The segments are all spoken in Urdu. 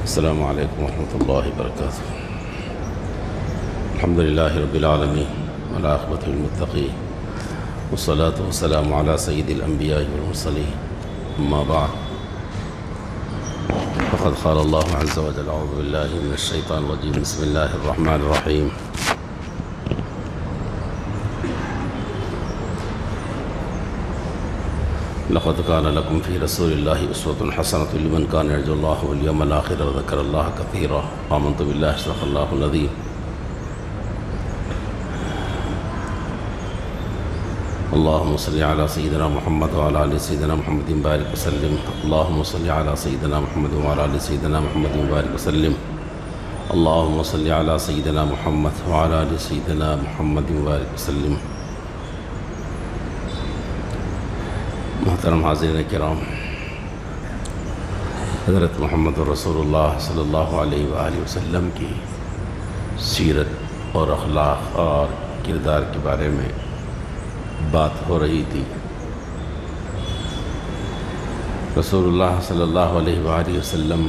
السلام عليكم ورحمة الله وبركاته. الحمد لله رب العالمين والعاقبة للمتقين والصلاة والسلام على سيد الأنبياء والمرسلين. أما بعد، فقد قال الله عز وجل: أعوذ بالله من الشيطان الرجيم، بسم الله الرحمن الرحيم. لقد كان لكم في رسول الله أسوة حسنة لمن كان يرجو الله واليوم الآخر وذكر الله كثيرا. آمنت بالله صدق الله العظيم. اللهم صل على سيدنا محمد وعلى آل سيدنا محمد وبارك وسلم. اللهم صل على سيدنا محمد وعلى آل سيدنا محمد وبارك وسلم. اللهم صل على سيدنا محمد وعلى آل سيدنا محمد وبارك وسلم. محترم حاضرین کرام، حضرت محمد رسول اللہ صلی اللہ علیہ وآلہ وسلم کی سیرت اور اخلاق اور کردار کے بارے میں بات ہو رہی تھی۔ رسول اللہ صلی اللہ علیہ وآلہ وسلم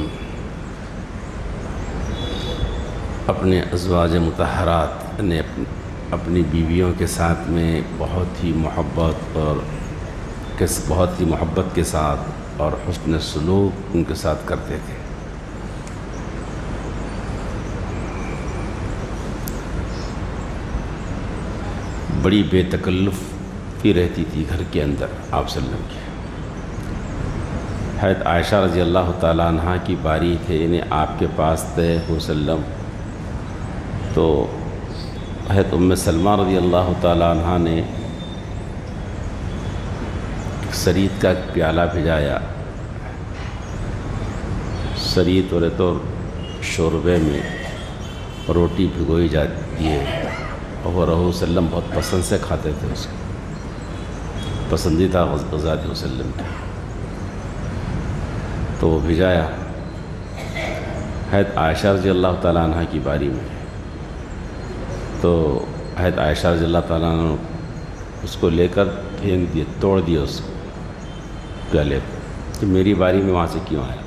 اپنے ازواج مطہرات نے اپنی بیویوں کے ساتھ میں بہت ہی محبت کے ساتھ اور حسن سلوک ان کے ساتھ کرتے تھے۔ بڑی بے تکلفی رہتی تھی گھر کے اندر آپ صلی اللہ علیہ وسلم کی۔ حضرت عائشہ رضی اللہ تعالیٰ عنہ کی باری تھے، یعنی آپ کے پاس تھے وسلم، تو حضرت ام سلمہ رضی اللہ تعالیٰ عنہ نے سرید کا پیالہ بھجایا۔ سرید اور تو شوربے میں روٹی بھگوئی جاتی ہے، اور رسول وسلم بہت پسند سے کھاتے تھے، اس کو پسندیدہ غذا تھی وسلم کی، تو وہ بھجایا۔ حضرت عائشہ رضی اللہ تعالیٰ عنہ کی باری میں، تو حضرت عائشہ رضی اللہ تعالیٰ عنہ اس کو لے کر پھینک دیے، توڑ دیے اس کو پیالے کو، کہ میری باری میں وہاں سے کیوں آیا،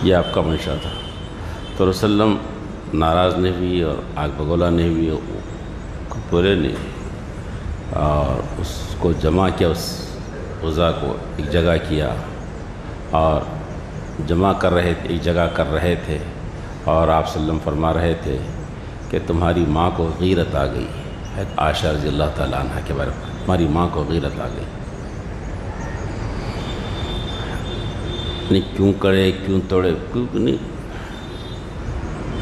یہ آپ کا منشا تھا۔ تو رسول اللہ ناراض نہیں ہوئی اور آگ بگولا نہیں ہوئی، پورے نہیں، اور اس کو جمع کیا، اس غذا کو ایک جگہ کیا، اور جمع کر رہے تھے، ایک جگہ کر رہے تھے، اور آپ صلی اللہ علیہ وسلم فرما رہے تھے کہ تمہاری ماں کو غیرت آ گئی۔ حضرت عائشہ رضی اللہ تعالیٰ عنہ کے بارے میں، ہماری ماں کو غیرت آ گئی، نہیں کیوں کرے، کیوں توڑے، کیوں نہیں،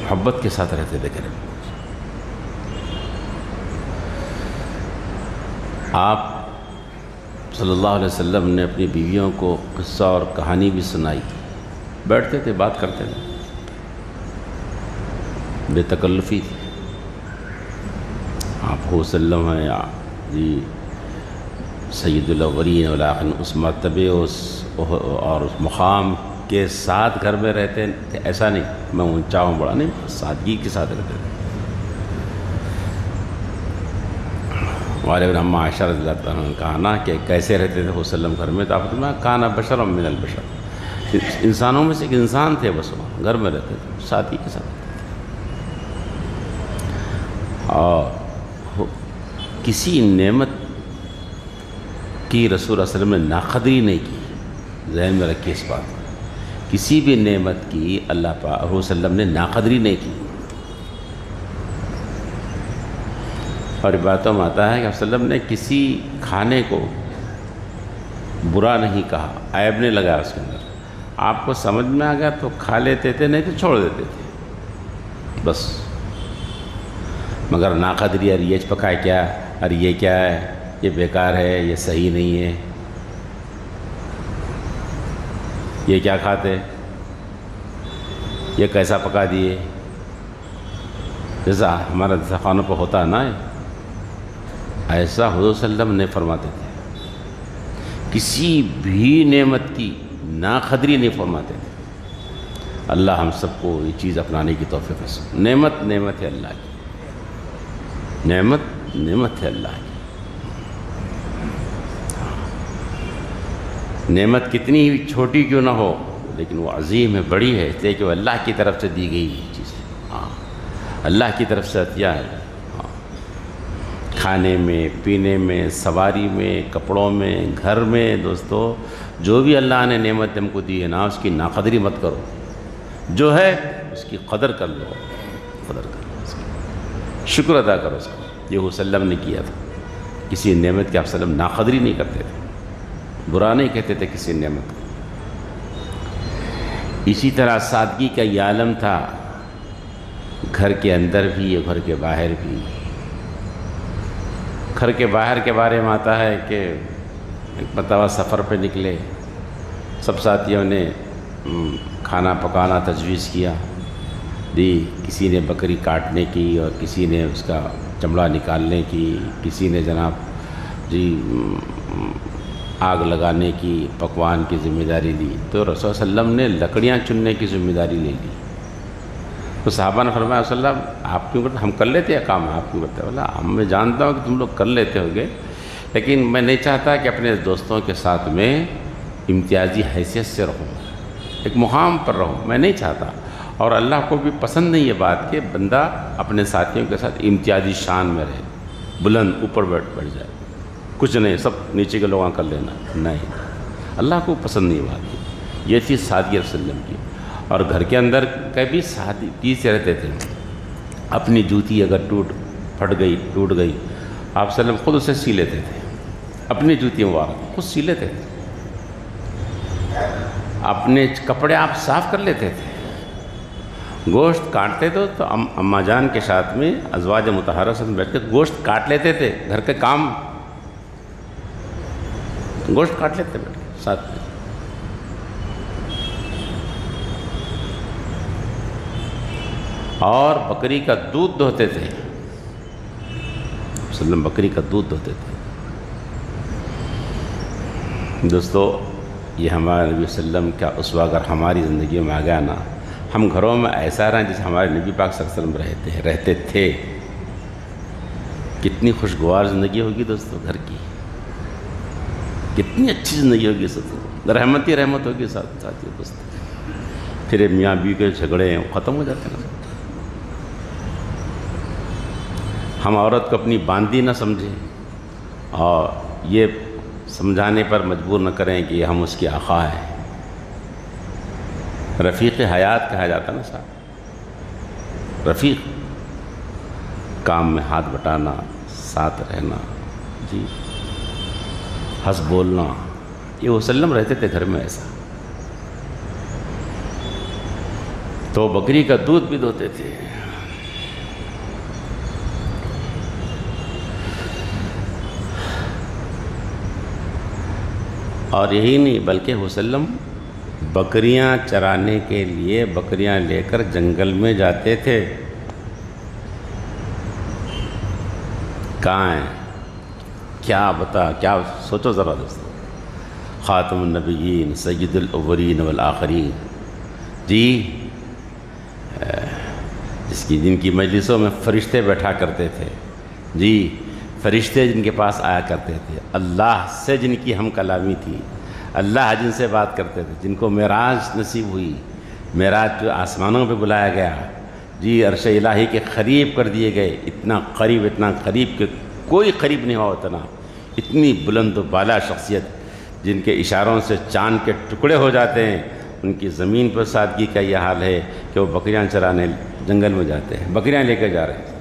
محبت کے ساتھ رہتے تھے۔ آپ صلی اللہ علیہ وسلم نے اپنی بیویوں کو قصہ اور کہانی بھی سنائی، بیٹھتے تھے، بات کرتے تھے، بے تکلفی تھی۔ آپ وسلم ہیں جی سید الاولین والآخرین، اس مرتبے اور اس مقام کے ساتھ گھر میں رہتے تھے، ایسا نہیں میں اونچا ہوں بڑا، نہیں، سادگی کے ساتھ رہتے تھے۔ ہمارے ہم عائشہ رضی اللہ عنہ نے کہا نا کہ کیسے رہتے تھے وسلم گھر میں، تو آپ نے کہا نا بشر من البشر، انسانوں میں سے ایک انسان تھے، بس وہ گھر میں رہتے تھے، سادگی کے ساتھ رہتے تھے، اور کسی نعمت کی رسول اللہ علیہ وسلم نے ناقدری نہیں کی۔ ذہن میں رکھیے اس بات، کسی بھی نعمت کی اللہ پاک صلی اللہ علیہ وسلم نے ناقدری نہیں کی۔ اور باتوں میں آتا ہے کہ آپ صلی اللہ علیہ وسلم نے کسی کھانے کو برا نہیں کہا، عیب نہیں لگایا اس کے اندر، آپ کو سمجھ میں آ گیا تو کھا لیتے تھے، نہیں تو چھوڑ دیتے تھے بس۔ مگر ناقدری، اور یہ پکائے کیا، اور یہ کیا ہے، یہ بیکار ہے، یہ صحیح نہیں ہے، یہ کیا کھاتے، یہ کیسا پکا دیے، جیسا ہمارا خانوں پہ ہوتا ہے نا، ایسا حضور صلی اللہ علیہ وسلم نے فرماتے تھے۔ کسی بھی نعمت کی ناقدری نہیں فرماتے تھے۔ اللہ ہم سب کو یہ چیز اپنانے کی توفیق ہے۔ نعمت نعمت ہے اللہ کی، نعمت ہے اللہ کی۔ نعمت کتنی ہی چھوٹی کیوں نہ ہو، لیکن وہ عظیم ہے، بڑی ہے، اس لیے کہ وہ اللہ کی طرف سے دی گئی چیز ہے۔ ہاں، اللہ کی طرف سے عطیہ ہے۔ ہاں، کھانے میں، پینے میں، سواری میں، کپڑوں میں، گھر میں، دوستو جو بھی اللہ نے نعمت ہم کو دی ہے نا، اس کی ناقدری مت کرو، جو ہے اس کی قدر کر لو، قدر کر لو، اس کی شکر ادا کرو اس کا۔ یہ حضور صلی اللہ علیہ وسلم نے کیا تھا، کسی نعمت کی آپ صلی اللہ علیہ وسلم ناقدری نہیں کرتے تھے، برا نہیں کہتے تھے کسی نعمت کو۔ اسی طرح سادگی کا یہ عالم تھا، گھر کے اندر بھی اور گھر کے باہر بھی۔ گھر کے باہر کے بارے میں آتا ہے کہ ایک مرتبہ سفر پہ نکلے، سب ساتھیوں نے کھانا پکانا تجویز کیا، دی، کسی نے بکری کاٹنے کی اور کسی نے اس کا چمڑا نکالنے کی، کسی نے جناب جی آگ لگانے کی، پکوان کی ذمہ داری لی۔ تو رسول صلی اللہ علیہ وسلم نے لکڑیاں چننے کی ذمہ داری لے لی۔ تو صحابہ نے فرمایا رسول اللہ آپ کیوں کرتے، ہم کر لیتے ہیں کام، آپ کیوں کرتے ہیں؟ بولا میں جانتا ہوں کہ تم لوگ کر لیتے ہوگے، لیکن میں نہیں چاہتا کہ اپنے دوستوں کے ساتھ میں امتیازی حیثیت سے رہوں، ایک مقام پر رہوں، میں نہیں چاہتا۔ اور اللہ کو بھی پسند نہیں یہ بات کہ بندہ اپنے ساتھیوں کے ساتھ امتیازی شان میں رہے، بلند اوپر بیٹھ جائے، کچھ نہیں سب نیچے کے لوگاں کر لینا، نہیں، اللہ کو پسند نہیں یہ بات۔ یہ چیز سادگی رسول اللہ کی۔ اور گھر کے اندر کبھی سادگی سے رہتے تھے۔ اپنی جوتی اگر ٹوٹ گئی آپ صلی اللہ علیہ وسلم خود اسے سی لیتے تھے، اپنی جوتی مبارک خود سی لیتے تھے، اپنے کپڑے آپ صاف کر لیتے تھے۔ گوشت کاٹتے تھے تو اماں جان کے ساتھ میں ازواج مطہرہ سے بیٹھ کے گوشت کاٹ لیتے تھے، گھر کے کام گوشت کاٹ لیتے بیٹھ کے ساتھ میں۔ اور بکری کا دودھ دھوتے تھے، وسلم بکری کا دودھ دھوتے تھے۔ دوستو یہ ہمارے نبی صلی اللہ علیہ وسلم کا اسوہ اگر ہماری زندگیوں میں آ گیا نا، ہم گھروں میں ایسا رہیں جیسے ہمارے نبی پاک صلی اللہ علیہ وسلم رہتے تھے۔ کتنی خوشگوار زندگی ہوگی دوستو گھر کی، کتنی اچھی زندگی ہوگی، سب رحمت ہی رحمت ہوگی ساتھی دوستو۔ پھر میاں بیوی کے جھگڑے ہیں ختم ہو جاتے ہیں۔ ہم عورت کو اپنی باندی نہ سمجھیں اور یہ سمجھانے پر مجبور نہ کریں کہ ہم اس کی آقا ہیں۔ رفیق حیات کہا جاتا نا صاحب، رفیق، کام میں ہاتھ بٹانا، ساتھ رہنا، جی ہنس بولنا، یہ وسلم رہتے تھے گھر میں ایسا۔ تو بکری کا دودھ بھی دھوتے تھے۔ اور یہی نہیں بلکہ وسلم بکریاں چرانے کے لیے بکریاں لے کر جنگل میں جاتے تھے۔ کہاں ہیں، کیا سوچو ذرا دوستو، خاتم النبیین سید الاولین والآخرین، جی جن کی مجلسوں میں فرشتے بیٹھا کرتے تھے، جی فرشتے جن کے پاس آیا کرتے تھے، اللہ سے جن کی ہم کلامی تھی، اللہ جن سے بات کرتے تھے، جن کو معراج نصیب ہوئی، معراج پہ آسمانوں پہ بلایا گیا، جی عرش الہی کے قریب کر دیے گئے، اتنا قریب کہ کوئی قریب نہیں ہوا اتنا، اتنی بلند و بالا شخصیت جن کے اشاروں سے چاند کے ٹکڑے ہو جاتے ہیں، ان کی زمین پر سادگی کا یہ حال ہے کہ وہ بکریاں چرانے جنگل میں جاتے ہیں، بکریاں لے کے جا رہے ہیں۔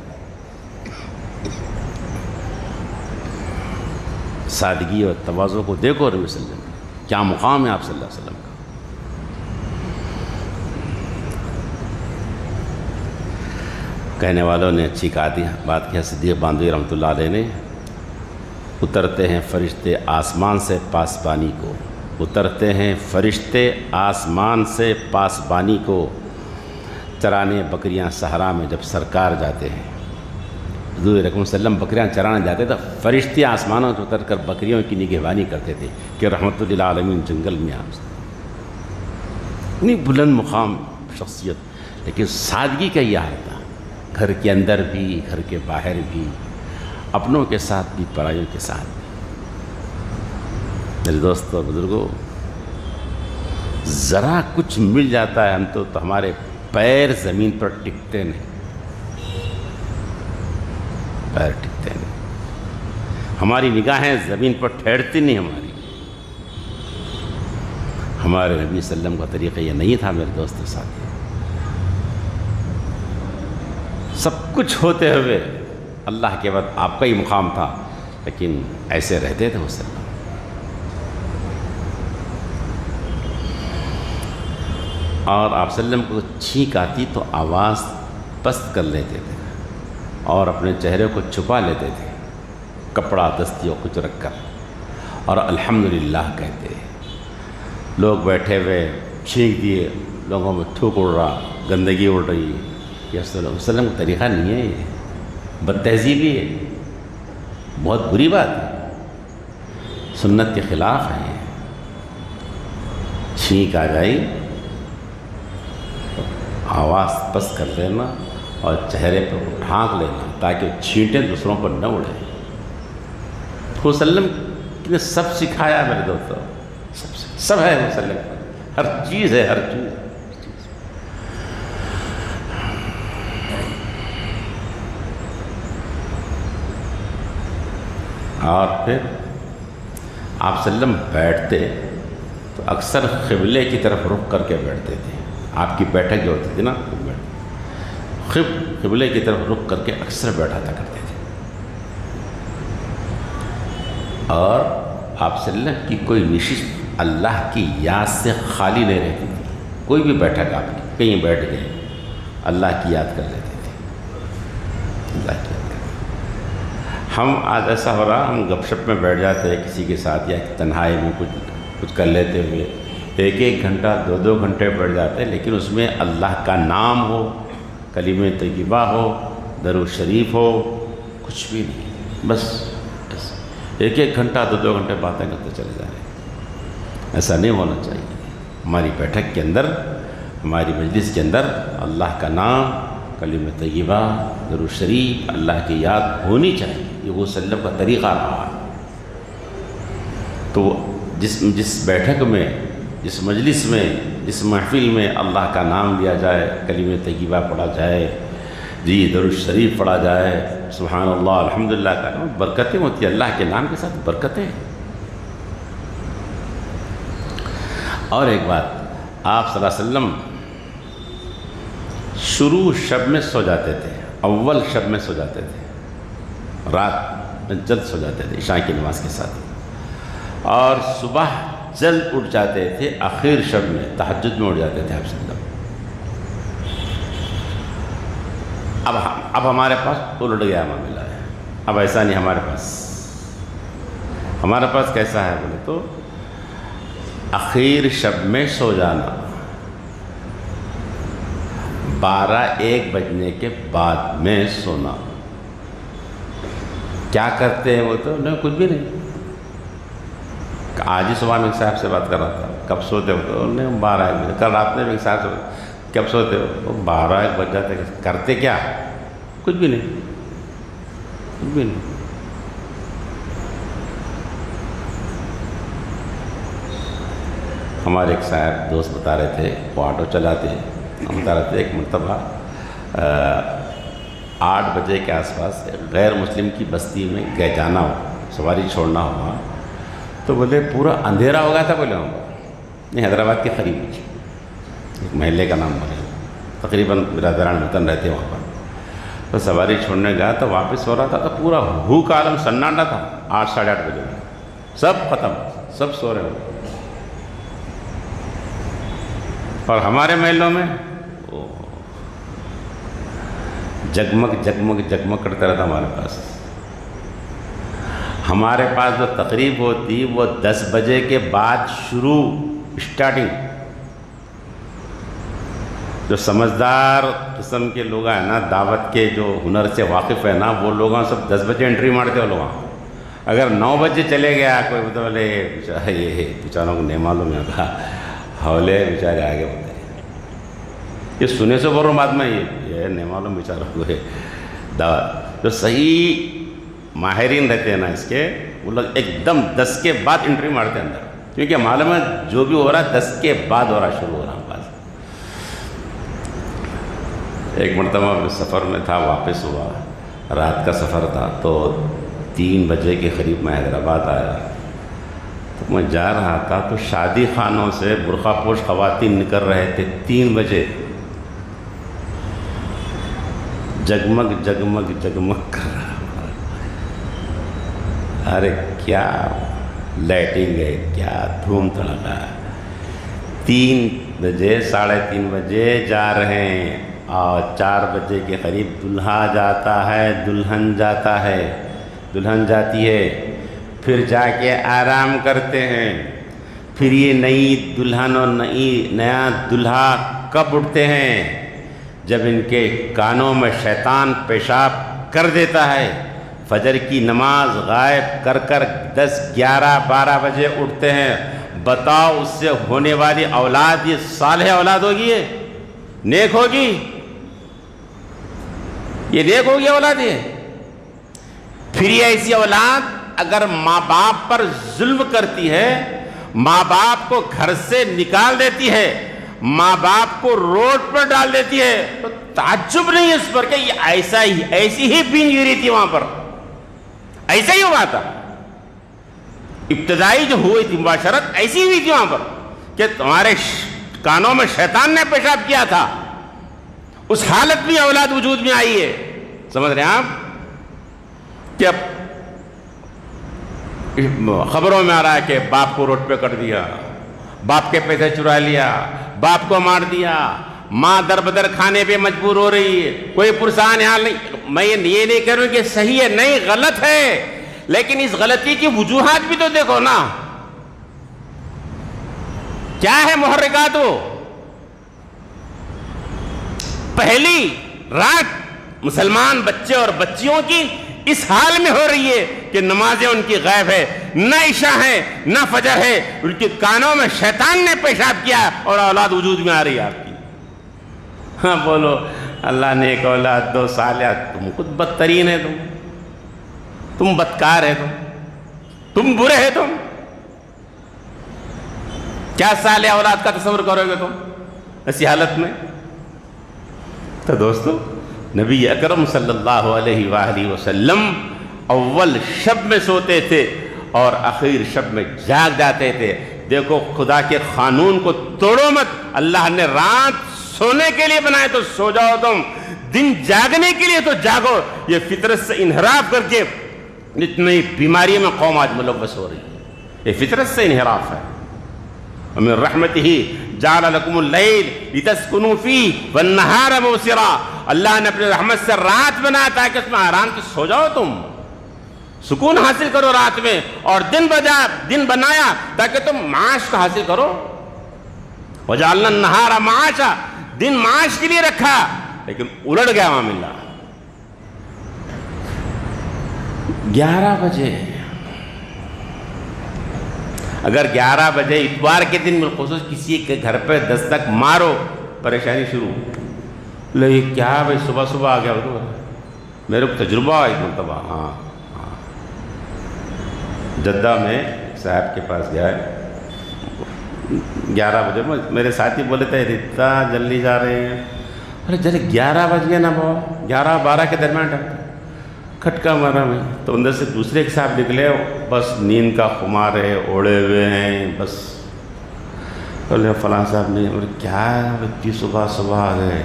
سادگی اور تواضع کو دیکھو نبی صلی اللہ علیہ وسلم، کیا مقام ہے آپ صلی اللہ علیہ وسلم کا۔ کہنے والوں نے اچھی بات کی، صدیق باندھوی رحمۃ اللہ علیہ نے، اترتے ہیں فرشتے آسمان سے پاسبانی کو، اترتے ہیں فرشتے آسمان سے پاسبانی کو، چرانے بکریاں صحرا میں جب سرکار جاتے ہیں، حضور اکرم صلی اللہ علیہ وسلم بکریاں چرانے جاتے تھے، فرشتے آسمانوں سے اتر کر بکریوں کی نگہبانی کرتے تھے کہ رحمت للعالمین جنگل میں آپ اتنی بلند مقام شخصیت، لیکن سادگی کا یہ حال تھا، گھر کے اندر بھی گھر کے باہر بھی، اپنوں کے ساتھ بھی پرائیوں کے ساتھ بھی۔ میرے دوستوں اور بزرگوں، ذرا کچھ مل جاتا ہے ہم تو ہمارے پیر زمین پر ٹکتے نہیں، پیر ٹکتے نہیں، ہماری نگاہیں زمین پر ٹھہرتی نہیں ہمارے نبی صلی اللہ علیہ وسلم کا طریقہ یہ نہیں تھا میرے دوست و ساتھی۔ سب کچھ ہوتے ہوئے اللہ کے بعد آپ کا ہی مقام تھا، لیکن ایسے رہتے تھے وسلم۔ اور آپ صلی اللہ علیہ وسلم کو چھینک آتی تو آواز پست کر لیتے تھے اور اپنے چہرے کو چھپا لیتے تھے، کپڑا دستی اور کچھ رکھ کر، اور الحمدللہ کہتے۔ لوگ بیٹھے ہوئے چھینک دیے، لوگوں میں تھوک اڑ رہا، گندگی اڑ رہی، یہ صلی اللہ علیہ وسلم کا طریقہ نہیں ہے، یہ بد تہذیبی ہے، بہت بری بات ہے، سنت کے خلاف ہے۔ چھینک آ جائی، آواز پست کر لینا اور چہرے پر ڈھانک لینا تاکہ چھینٹیں دوسروں پر نہ اڑے۔ تو وسلم نے سب سکھایا میرے دوستوں، سب ہے وسلم، ہر چیز ہے، ہر چیز۔ اور پھر آپ صلی اللہ علیہ وسلم بیٹھتے تو اکثر قبلے کی طرف رخ کر کے بیٹھتے تھے۔ آپ کی بیٹھک جو ہوتی تھی نا، قبلے کی طرف رخ کر کے اکثر بیٹھا تھا کرتے تھے۔ اور آپ صلی اللہ علیہ وسلم کی کوئی نشست اللہ کی یاد سے خالی نہیں رہتی تھی، کوئی بھی بیٹھک آپ کی کہیں بیٹھ گئے اللہ کی یاد کر لیتے تھے، اللہ کی یاد کر۔ ہم آج ایسا ہو رہا، ہم گپ شپ میں بیٹھ جاتے ہیں کسی کے ساتھ یا تنہائی میں کچھ کر لیتے ہوئے، ایک گھنٹہ 2 گھنٹے بیٹھ جاتے ہیں، لیکن اس میں اللہ کا نام ہو، کلمہ طیبہ ہو، درود شریف ہو، کچھ بھی نہیں، بس ایک گھنٹہ 2 گھنٹے باتیں کرتے چلے جا رہے ہیں۔ ایسا نہیں ہونا چاہیے۔ ہماری بیٹھک کے اندر، ہماری مجلس کے اندر اللہ کا نام، کلمہ طیبہ، درود شریف، اللہ کی یاد ہونی چاہیے۔ یہ وہ صلی اللہ علیہ وسلم کا طریقہ رہا۔ تو جس بیٹھک میں، جس مجلس میں، جس محفل میں اللہ کا نام لیا جائے، کلمہ طیبہ پڑھا جائے، جی درود شریف پڑھا جائے، سبحان اللہ الحمدللہ کا نام، برکتیں ہوتی ہیں، اللہ کے نام کے ساتھ برکتیں۔ اور ایک بات، آپ صلی اللہ علیہ وسلم شروع شب میں سو جاتے تھے، اول شب میں سو جاتے تھے، رات میں جلد سو جاتے تھے عشاء کی نماز کے ساتھ، اور صبح جلد اٹھ جاتے تھے، آخر شب میں تہجد میں اٹھ جاتے تھے آپ صلی اللہ علیہ وسلم۔ اب ہمارے پاس الٹ گیا معاملہ ہے، اب ایسا نہیں ہمارے پاس کیسا ہے بولے تو آخر شب میں سو جانا، 12-1 بجنے کے بعد میں سونا۔ کیا کرتے ہیں وہ تو نہیں، کچھ بھی نہیں۔ آج ہی صبح میں ایک صاحب سے بات کر رہا تھا، کب سوتے ہو تو نہیں 12-1 بجے، کل رات میں بھی ایک صاحب سے کب سوتے ہو تو 12-1 بج جاتے، کرتے کیا؟ کچھ بھی نہیں، کچھ بھی نہیں۔ ہمارے ایک صاحب دوست بتا رہے تھے، وہ آٹو چلاتے ہیں، ہم بتا رہے تھے ایک مرتبہ 8 بجے کے آس پاس غیر مسلم کی بستی میں گئے، جانا ہو، سواری چھوڑنا ہوا، تو بولے پورا اندھیرا ہو گیا تھا، بولے ہم نہیں حیدرآباد کے قریب ایک محلے کا نام بولے، تقریباً برادران وطن رہتے وہاں پر، تو سواری چھوڑنے گیا تو واپس ہو رہا تھا، تو پورا ہو کا عالم سناٹا تھا، 8-8:30 بجے سب ختم، سب سو رہے ہو۔ اور ہمارے محلوں میں جگمگ جگمگ جگمگ کرتا رہتا ہمارے پاس۔ ہمارے پاس جو تقریب ہوتی وہ 10 بجے کے بعد شروع، اسٹارٹنگ۔ جو سمجھدار قسم کے لوگ ہیں نا، دعوت کے جو ہنر سے واقف ہے نا، وہ لوگاں سب 10 بجے انٹری مارتے ہو لوگاں۔ اگر 9 بجے چلے گیا کوئی بولے یہ بیچاروں کو نہیں معلوم ہوتا، حولے بیچارے آگے ہوتے ہیں۔ یہ سنے سے بول رہا ہوں بعد میں، یہ نہیں معلوم بیچاروں کو ہے دعوت۔ جو صحیح ماہرین رہتے ہیں نا اس کے، وہ لوگ ایک دم 10 کے بعد انٹری مارتے ہیں اندر، کیونکہ معلوم ہے جو بھی ہو رہا 10 کے بعد ہو رہا، شروع ہو رہا بس۔ ایک مرتبہ میں سفر میں تھا، واپس ہوا، رات کا سفر تھا، تو 3 بجے کے قریب میں حیدرآباد آیا۔ تو میں جا رہا تھا تو شادی خانوں سے برقع پوش خواتین نکل رہے تھے 3 بجے، جگمگ جگمگ جگمگ کر رہا۔ ارے کیا لائٹنگ ہے، کیا دھوم دھڑکا ہے۔ 3 بجے 3:30 بجے جا رہے ہیں، اور 4 بجے کے قریب دلہا جاتا ہے، دلہن جاتا ہے، دلہن جاتی ہے، پھر جا کے آرام کرتے ہیں۔ پھر یہ نئی دلہن اور نیا دلہا کب اٹھتے ہیں؟ جب ان کے کانوں میں شیطان پیشاب کر دیتا ہے، فجر کی نماز غائب کر 10 11 12 بجے اٹھتے ہیں۔ بتاؤ اس سے ہونے والی اولاد یہ صالح اولاد ہوگی، یہ نیک ہوگی، یہ نیک ہوگی اولاد یہ؟ پھر یہ ایسی اولاد اگر ماں باپ پر ظلم کرتی ہے، ماں باپ کو گھر سے نکال دیتی ہے، ماں باپ کو روڈ پر ڈال دیتی ہے، تو تعجب نہیں اس پر کہ یہ ایسی ہی بین گیری تھی وہاں پر، ایسا ہی ہوا تھا۔ ابتدائی جو ہوئی تھی مباشرت ایسی ہوئی تھی وہاں پر کہ تمہارے کانوں میں شیطان نے پیشاب کیا تھا، اس حالت میں اولاد وجود میں آئی ہے۔ سمجھ رہے ہیں آپ کہ اب خبروں میں آ رہا ہے کہ باپ کو روڈ پہ کر دیا، باپ کے پیسے چرا لیا، باپ کو مار دیا، ماں در بدر کھانے پہ مجبور ہو رہی ہے، کوئی پرسان حال نہیں۔ میں یہ نہیں کہہ رہا ہوں کہ صحیح ہے، نہیں، غلط ہے، لیکن اس غلطی کی وجوہات بھی تو دیکھو نا، کیا ہے محرکات وہ؟ پہلی رات مسلمان بچے اور بچیوں کی اس حال میں ہو رہی ہے کہ نمازیں ان کی غائب ہے، نہ عشاء ہے نہ فجر ہے، ان کے کانوں میں شیطان نے پیشاب کیا اور اولاد وجود میں آ رہی ہے آپ کی۔ ہاں بولو اللہ نے ایک اولاد دو صالح، تم خود بدترین ہے، تم بدکار ہے، تم برے ہے، تم کیا صالح اولاد کا تصور کرو گے تم ایسی حالت میں؟ تو دوستو نبی اکرم صلی اللہ علیہ وآلہ وسلم اول شب میں سوتے تھے اور آخر شب میں جاگ جاتے تھے۔ دیکھو خدا کے قانون کو توڑو مت، اللہ نے رات سونے کے لیے بنائے تو سو جاؤ، تم دن جاگنے کے لیے تو جاگو۔ یہ فطرت سے انحراف کر کے اتنی بیماری میں قوم آج ملوث ہو رہی ہے، یہ فطرت سے انحراف ہے۔ وَمِن رَحْمَتِهِ جَعَلَ لَكُمُ اللَّيْلَ لِتَسْكُنُوا فِيهِ وَالنَّهَارَ مُبْصِرًا، اللہ نے اپنے رحمت سے رات بنایا تاکہ اس میں آرام سے سو جاؤ، تم سکون حاصل کرو رات میں، اور دن بنایا تاکہ تم معاش کا حاصل کرو۔ وَجَعَلْنَا النَّهَارَ مَعَاشًا، دن معاش کے لیے رکھا، لیکن الٹ گیا معاملہ۔ 11 بجے، اگر 11 بجے اتوار کے دن بالخصوص کسی کے گھر پہ دستک مارو، پریشانی شروع۔ لیکن کیا بھائی صبح صبح آ گیا، میرے کو تجربہ ہے ایک مرتبہ، ہاں جدہ میں صاحب کے پاس گیا ہے 11 بجے، میرے ساتھی بولے تھے اتنا جلدی جا رہے ہیں، ارے چلے 11 بج گئے نا بابا، 11-12 کے درمیان کھٹکا مارا میں، تو اندر سے دوسرے کے صاحب نکلے، بس نیند کا خمار ہے، اوڑے ہوئے ہیں، بس بولے فلاں صاحب نے، اور کیا اتنی صبح صبح آ گئے،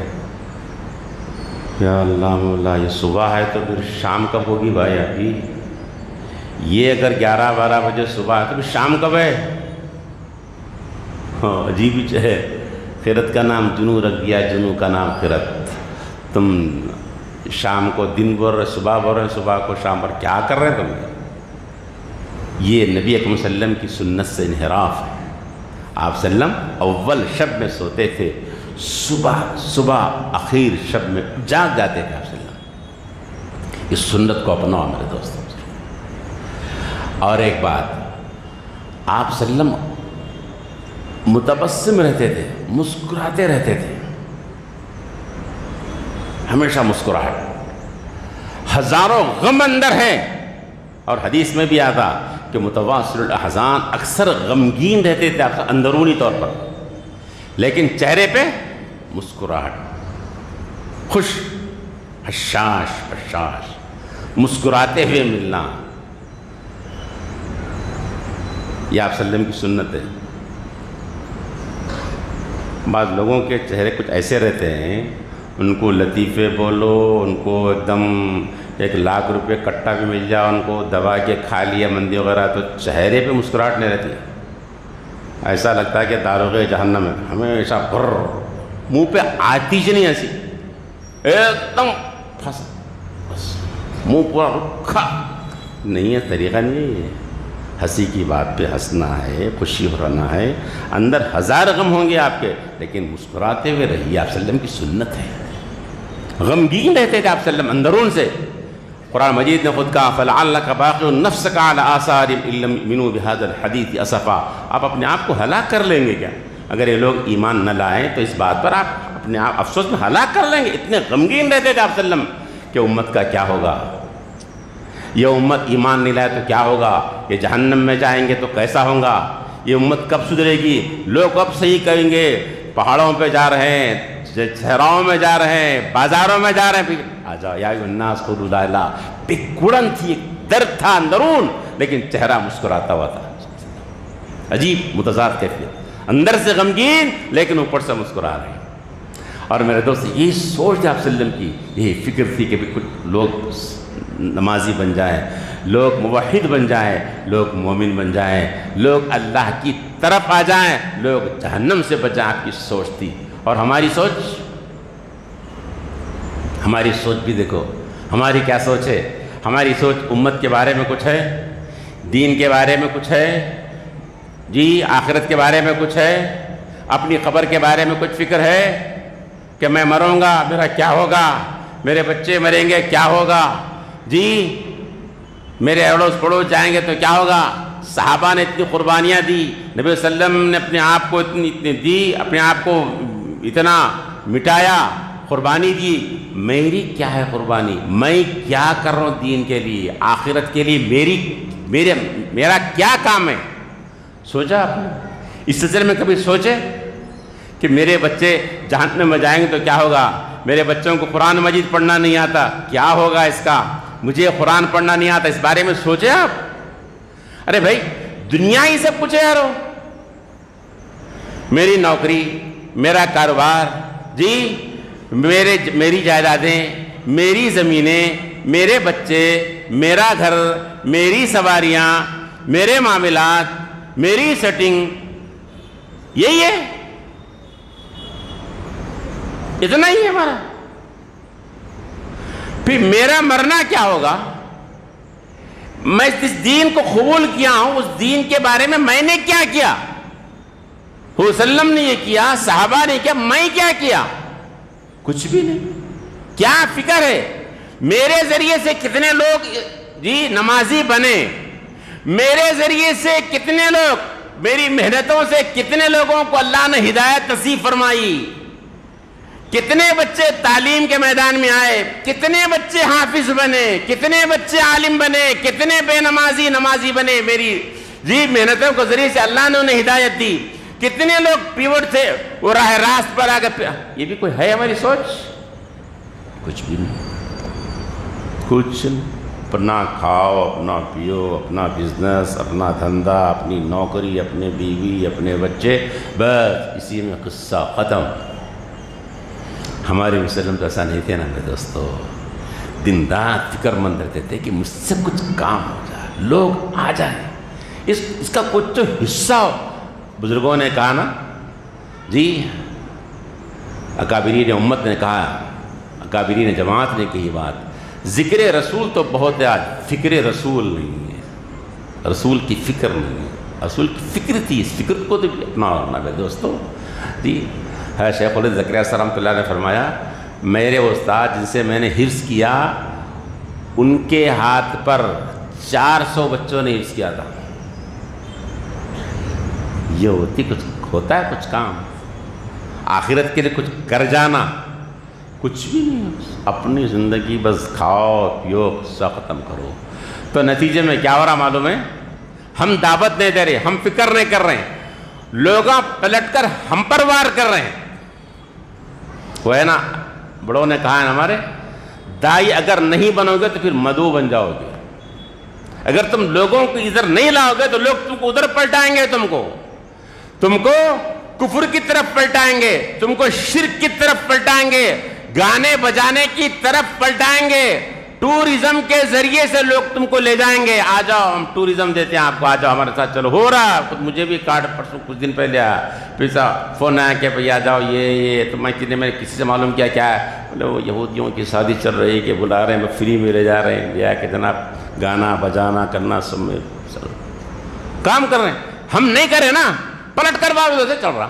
یا اللہ مولا، یہ صبح ہے تو پھر شام کب ہوگی بھائی ابھی؟ یہ اگر 11-12 بجے صبح ہے تو پھر شام کب ہے؟ ہاں عجیب ہی ہے، خیرت کا نام جنو رکھ دیا، جنو کا نام خیرت۔ تم شام کو دن بول رہے، صبح بول رہے، صبح کو شام پر، کیا کر رہے ہیں تم؟ یہ نبی اکرم صلی اللہ علیہ وسلم کی سنت سے انحراف ہے۔ آپ صلی اللہ علیہ وسلم اول شب میں سوتے تھے، صبح اخیر شب میں جاگ جاتے تھے آپ صلی اللہ علیہ وسلم۔ اس سنت کو اپناؤ میرے دوستوں۔ اور ایک بات، آپ صلی اللہ علیہ وسلم متبسم رہتے تھے، مسکراتے رہتے تھے، ہمیشہ مسکراہٹ، ہزاروں غم اندر ہیں، اور حدیث میں بھی آتا کہ متواصل الاحزان اکثر غمگین رہتے تھے اندرونی طور پر، لیکن چہرے پہ مسکراہٹ، خوش، حشاش بشاش، مسکراتے ہوئے ملنا، یہ آپ صلی اللہ علیہ وسلم کی سنت ہے۔ بعض لوگوں کے چہرے کچھ ایسے رہتے ہیں، ان کو لطیفے بولو، ان کو ایک دم 1,00,000 روپے کٹا بھی مل جائے، ان کو دبا کے کھا لیا مندی وغیرہ، تو چہرے پہ مسکراہٹ نہیں رہتی، ایسا لگتا ہے کہ داروغ جہنم ہے، ہمیشہ بھر، منہ پہ آتی ہی نہیں ہنسی، ایک دم پھنس، بس منہ پورا رکھا، نہیں ہے، طریقہ نہیں ہے۔ ہنسی کی بات پہ ہنسنا ہے، خوشی ہونا ہے، اندر 1000 غم ہوں گے آپ کے، لیکن مسکراتے ہوئے رہیے، آپ صلی اللہ علیہ وسلم کی سنت ہے۔ غمگین رہتے تھے آپ صلی اللہ علیہ وسلم اندرون سے۔ قرآن مجید نے خود کہا فَلَعَلَّكَ بَاخِعٌ نَفْسَكَ عَلَىٰ آثَارِهِمْ إِن لَّمْ يُؤْمِنُوا بِهَٰذَا الْحَدِيثِ أَسَفًا، آپ اپنے آپ کو ہلاک کر لیں گے کیا؟ اگر یہ لوگ ایمان نہ لائیں تو اس بات پر آپ اپنے آپ افسوس میں ہلاک کر لیں گے۔ اتنے غمگین رہتے تھے آپ صلی اللہ علیہ وسلم کہ امت کا کیا ہوگا، یہ امت ایمان نہیں لائے تو کیا ہوگا، یہ جہنم میں جائیں گے تو کیسا ہوگا، یہ امت کب سدھرے گی، لوگ کب صحیح کہیں گے، پہاڑوں پہ جا رہے ہیں، صحراؤں میں جا رہے ہیں، بازاروں میں جا رہے ہیں، آجا یا ایھا الناس قولوا لا الہ، پکڑن تھی، درد تھا اندرون، لیکن چہرہ مسکراتا ہوا تھا، عجیب متضاد کیفیت، اندر سے غمگین لیکن اوپر سے مسکرا رہے ہیں۔ اور میرے دوست یہی سوچ آپ صلی اللہ علیہ وسلم کی، یہی فکر تھی کہ کچھ لوگ نمازی بن جائیں، لوگ موحد بن جائیں، لوگ مومن بن جائیں، لوگ اللہ کی طرف آ جائیں، لوگ جہنم سے بچائیں، آپ کی سوچ تھی۔ اور ہماری سوچ بھی دیکھو، ہماری کیا سوچ ہے؟ ہماری سوچ امت کے بارے میں کچھ ہے، دین کے بارے میں کچھ ہے، جی آخرت کے بارے میں کچھ ہے، اپنی قبر کے بارے میں کچھ فکر ہے کہ میں مروں گا میرا کیا ہوگا، میرے بچے مریں گے کیا ہوگا، جی میرے اڑوس پڑوس جائیں گے تو کیا ہوگا۔ صحابہ نے اتنی قربانیاں دی، نبی صلی اللہ علیہ وسلم نے اپنے آپ کو اتنی دی، اپنے آپ کو اتنا مٹایا، قربانی دی، میری کیا ہے قربانی، میں کیا کر رہا ہوں دین کے لیے، آخرت کے لیے میرا کیا کام ہے۔ سوچا آپ نے اس سلسلے میں کبھی سوچے کہ میرے بچے جہنم میں جائیں گے تو کیا ہوگا، میرے بچوں کو قرآن مجید پڑھنا نہیں آتا کیا ہوگا اس کا، مجھے قرآن پڑھنا نہیں آتا، اس بارے میں سوچے آپ؟ ارے بھائی دنیا ہی سب کچھ ہے یارو، میری نوکری، میرا کاروبار، جی میری جائیدادیں، میری زمینیں، میرے بچے، میرا گھر، میری سواریاں، میرے معاملات، میری سیٹنگ، یہی ہے، اتنا ہی ہے ہمارا۔ پھر میرا مرنا کیا ہوگا؟ میں اس دین کو قبول کیا ہوں، اس دین کے بارے میں نے کیا کیا، حضور صلی اللہ علیہ وسلم نے یہ کیا، صحابہ نے کیا، میں کیا کیا؟ کچھ بھی نہیں۔ کیا فکر ہے میرے ذریعے سے کتنے لوگ جی نمازی بنے، میرے ذریعے سے کتنے لوگ، میری محنتوں سے کتنے لوگوں کو اللہ نے ہدایت نصیب فرمائی، کتنے بچے تعلیم کے میدان میں آئے، کتنے بچے حافظ بنے، کتنے بچے عالم بنے، کتنے بے نمازی بنے، میری جی محنتوں کے ذریعے سے اللہ نے انہیں ہدایت دی، کتنے لوگ پیوٹ تھے وہ راہ راست پر آگے، یہ بھی کوئی ہے ہماری سوچ؟ کچھ بھی نہیں، کچھ نہیں۔ اپنا کھاؤ، اپنا پیو، اپنا بزنس، اپنا دھندا، اپنی نوکری، اپنے بیوی، اپنے بچے، بس اسی میں قصہ ختم۔ ہمارے مسلم تو ایسا نہیں تھے نا میرے دوستو، دن رات فکر مند رہتے تھے کہ مجھ سے کچھ کام ہو جائے، لوگ آ جائیں، اس کا کچھ تو حصہ ہو۔ بزرگوں نے کہا نا جی، اکابرین امت نے کہا، اکابرین جماعت نے کہی بات، ذکر رسول تو بہت ہے، آج فکر رسول نہیں ہے، رسول کی فکر نہیں ہے، رسول کی فکر تھی، اس فکر کو تو اپنا میرے دوستو جی۔ ہے شیخ الحدیث زکریا صاحب رحمۃ اللہ نے فرمایا، میرے استاد جن سے میں نے حفظ کیا ان کے ہاتھ پر 400 بچوں نے حفظ کیا تھا۔ یہ ہوتا ہے کچھ کام، آخرت کے لیے کچھ کر جانا، کچھ بھی نہیں، اپنی زندگی بس کھاؤ پیو قصہ ختم کرو۔ تو نتیجے میں کیا ہو رہا معلوم ہے؟ ہم دعوت نہیں دے رہے، ہم فکر نہیں کر رہے ہیں، لوگ پلٹ کر ہم پر وار کر رہے ہیں. وہ ہے نا، بڑوں نے کہا ہے ہمارے، دائی اگر نہیں بنو گے تو پھر مدعو بن جاؤ گے. اگر تم لوگوں کو ادھر نہیں لاؤ گے تو لوگ تم کو ادھر پلٹائیں گے، تم کو کفر کی طرف پلٹائیں گے، تم کو شرک کی طرف پلٹائیں گے، گانے بجانے کی طرف پلٹائیں گے، ٹورزم کے ذریعے سے لوگ تم کو لے جائیں گے. آ جاؤ، ہم ٹورزم دیتے ہیں آپ کو، آ جاؤ ہمارے ساتھ چلو. ہو رہا مجھے بھی کارڈ پرسوں کچھ دن پہلے آیا، پھر فون آیا کہ بھئی آ جاؤ، یہ تو میں کسی سے معلوم کیا ہے، بولے وہ یہودیوں کی شادی چل رہی ہے کہ بلا رہے ہیں، فری میں لے جا رہے ہیں، لیا کہ جناب گانا بجانا کرنا سب میں کام کر رہے ہیں. ہم نہیں کریں نا، پلٹ کر باب سے چل رہا.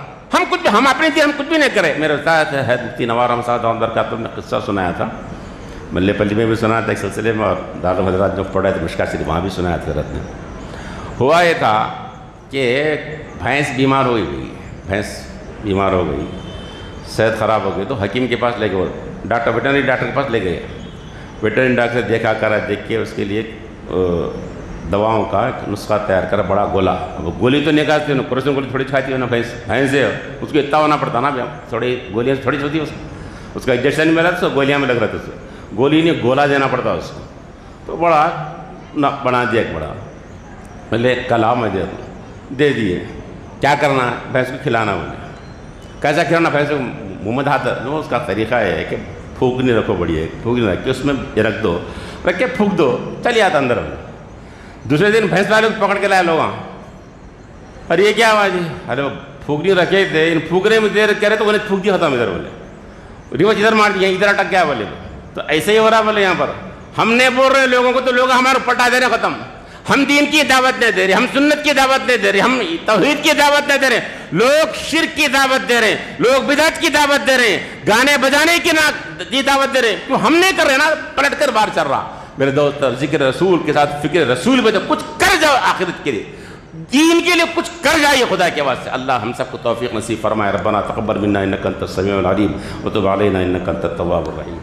ہم اپنی تھی، ہم کچھ بھی نہیں کرے. میرے استاد ہے مفتی نوار احمد صاحب دامت برکاتہ نے قصہ سنایا تھا، ملے پلی میں بھی سنا تھا ایک سلسلے میں، اور دارالعلوم حضرات جو پڑھ رہے تھے مشکات شریف وہاں بھی سنایا تھا حضرت نے. ہوا یہ تھا کہ بھینس بیمار ہو گئی، صحت خراب ہو گئی، تو حکیم کے پاس لے گئے، ویٹرنری ڈاکٹر کے پاس لے گئے. ویٹرنری ڈاکٹر دیکھا کرا، دیکھ کے اس کے لیے دواؤں کا نسخہ تیار کرا، بڑا گولا. اب گولی تو نہیں کھاتی، کروسین گولی تھوڑی کھاتی ہے نا، بھینس ہے، اس کو اتنا ہونا پڑتا نا، تھوڑی گولیاں تھوڑی ہوتی ہے، اس کا انجیکشن نہیں ملا تو گولیاں میں لگ رہا تھا، اس کو گولی نہیں گولا دینا پڑتا اس کو. تو بڑا بنا دیا ایک بڑا، بولے کل آؤ میں دے دیے. کیا کرنا ہے؟ بھینس کو کھلانا. بولے کیسا کھلانا؟ بھینس کو منہ میں ہاتھ، اس کا طریقہ ہے کہ پھونکنی رکھو، بڑی ہے پھونکنی رکھ کے اس میں رکھ دو، رکھ کے پھونک دو، چلی آتا اندر. دوسرے دن بھینس والے کو پکڑ کے لائے لوگ، ارے یہ کیا آواز ہے؟ ارے وہ پھونکنی رکھے تھے، پھونکنے میں دیر کہہ رہے تو انہیں پھونک دیا ختم. ادھر بولے ریوچ ادھر مار دیا، ادھر اٹک گیا. بولے تو ایسے ہی ہو رہا. بولے یہاں پر ہم نے بول رہے لوگوں کو تو لوگ ہمارے پٹا دے رہے، ختم. ہم دین کی دعوت نہیں دے رہے، ہم سنت کی دعوت نہیں دے رہے، ہم توحید کی دعوت نہیں دے رہے، لوگ شرک کی دعوت دے رہے ہیں، لوگ بدعت کی دعوت دے رہے ہیں، گانے بجانے کی دعوت دے رہے ہیں. کیوں ہم نہیں کر رہے نا، پلٹ کر باہر چل رہا. میرے دوست، ذکر رسول کے ساتھ فکر رسول میں کچھ کر جاؤ، آخرت کے لیے دین کے لیے کچھ کر جائیے خدا کے واسطے. اللہ ہم سب کو توفیق نصیب فرمائے. ربنا تقبل منا انک انت السمیع العلیم وتب علینا انک انت التواب الرحیم.